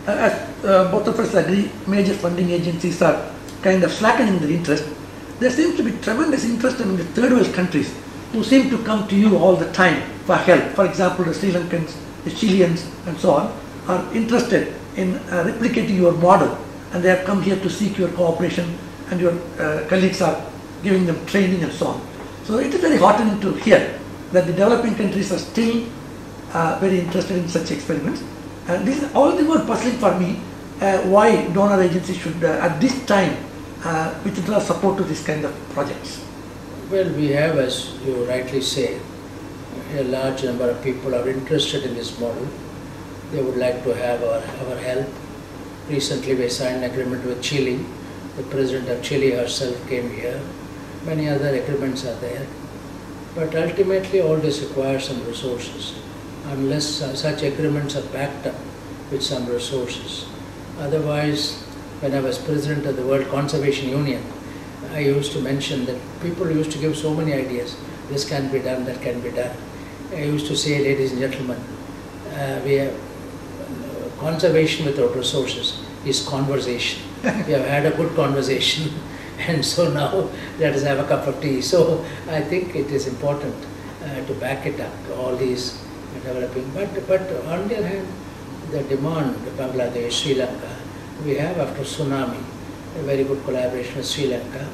as both of us agree, major funding agencies are kind of slackening their interest. There seems to be tremendous interest in the third world countries who seem to come to you all the time for help. For example, the Sri Lankans, the Chileans and so on are interested in replicating your model, and they have come here to seek your cooperation, and your colleagues are giving them training and so on. So it is very heartening to hear that the developing countries are still very interested in such experiments. And this is all the more puzzling for me, why donor agencies should at this time withdraw support to this kind of projects. Well, we have, as you rightly say, a large number of people are interested in this model. They would like to have our help. Recently we signed an agreement with Chile. The President of Chile herself came here. Many other agreements are there. But ultimately all this requires some resources, unless such agreements are backed up with some resources. Otherwise, when I was President of the World Conservation Union, I used to mention that people used to give so many ideas. This can be done, that can be done. I used to say, ladies and gentlemen, we have conservation without resources is conversation. We have had a good conversation, and so now let us have a cup of tea. So I think it is important to back it up, all these developing. But on the other hand, the demand, Bangladesh, Sri Lanka, we have after tsunami a very good collaboration with Sri Lanka.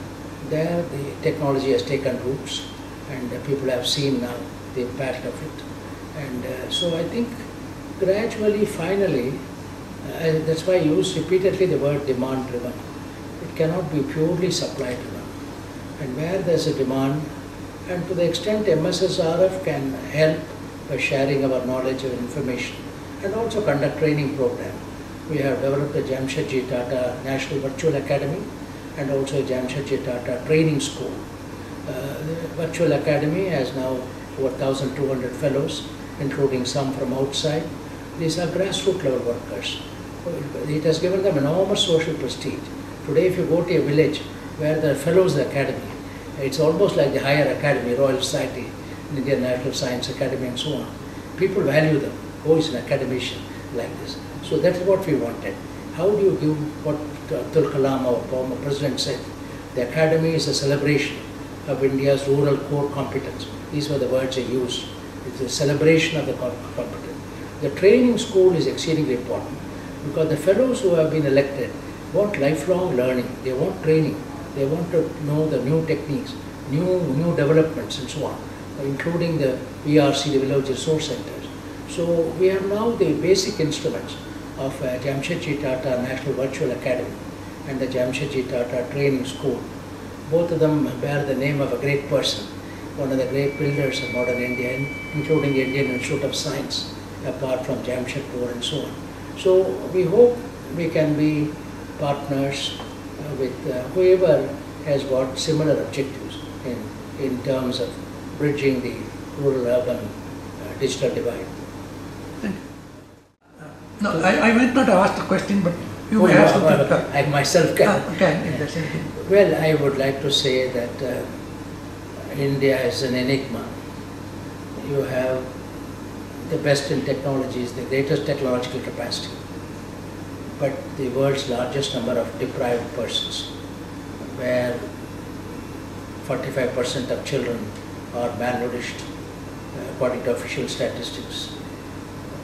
There the technology has taken roots, and people have seen now the impact of it. And so I think gradually, finally, that's why I use repeatedly the word demand driven. It cannot be purely supply driven. And where there's a demand, and to the extent MSSRF can help by sharing our knowledge and information, and also conduct training program. We have developed the Jamshedji Tata National Virtual Academy and also a Jamshedji Tata Training School. The Virtual Academy has now over 1,200 fellows, including some from outside. These are grassroots level workers. It has given them enormous social prestige. Today, if you go to a village where there are fellows of the academy, it's almost like the higher academy, Royal Society, Indian National Science Academy and so on. People value them. Who is an academician like this? So that is what we wanted. How do you give what Abdul Kalam, our former president, said? The academy is a celebration of India's rural core competence. These were the words he used. It's a celebration of the competence. The training school is exceedingly important because the fellows who have been elected want lifelong learning. They want training. They want to know the new techniques, new developments and so on, including the VRC, the Village Resource Centers. So we have now the basic instruments of Jamshedji Tata National Virtual Academy and the Jamshedji Tata Training School. Both of them bear the name of a great person, one of the great builders of modern India, including the Indian Institute of Science, apart from Jamshedpur and so on. So we hope we can be partners with whoever has got similar objectives in terms of bridging the rural-urban digital divide. No, I might not have asked a question, but you may have something. I myself can. If there's anything. Well, I would like to say that India is an enigma. You have the best in technologies, the greatest technological capacity, but the world's largest number of deprived persons, where 45% of children are malnourished, according to official statistics,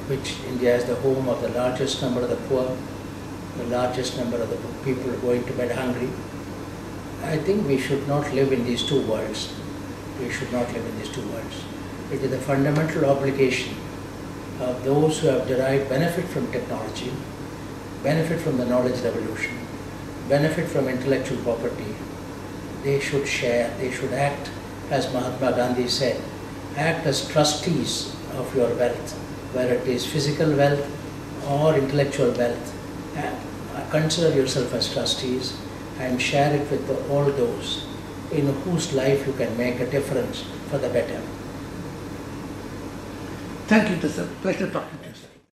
which India is the home of the largest number of the poor, the largest number of the people going to bed hungry. I think we should not live in these two worlds. We should not live in these two worlds. It is a fundamental obligation of those who have derived benefit from technology, benefit from the knowledge revolution, benefit from intellectual property. They should share, they should act, as Mahatma Gandhi said, act as trustees of your wealth, whether it is physical wealth or intellectual wealth. Consider yourself as trustees and share it with all those in whose life you can make a difference for the better. Thank you. It was a pleasure talking to you.